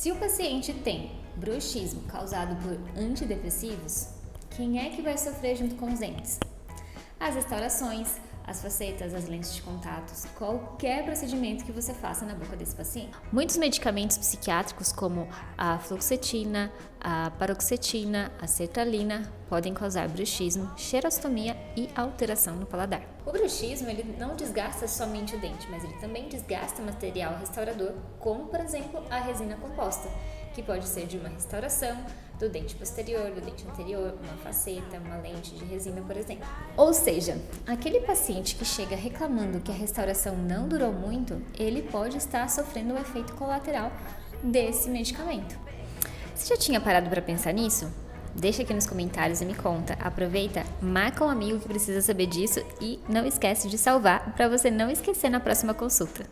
Se o paciente tem bruxismo causado por antidepressivos, quem é que vai sofrer junto com os dentes? As restaurações, as facetas, as lentes de contatos, qualquer procedimento que você faça na boca desse paciente. Muitos medicamentos psiquiátricos, como a fluoxetina, a paroxetina, a sertralina, podem causar bruxismo, xerostomia e alteração no paladar. O bruxismo ele não desgasta somente o dente, mas ele também desgasta material restaurador, como por exemplo a resina composta, que pode ser de uma restauração do dente posterior, do dente anterior, uma faceta, uma lente de resina, por exemplo. Ou seja, aquele paciente que chega reclamando que a restauração não durou muito, ele pode estar sofrendo o efeito colateral desse medicamento. Você já tinha parado para pensar nisso? Deixa aqui nos comentários e me conta. Aproveita, marca um amigo que precisa saber disso e não esquece de salvar para você não esquecer na próxima consulta.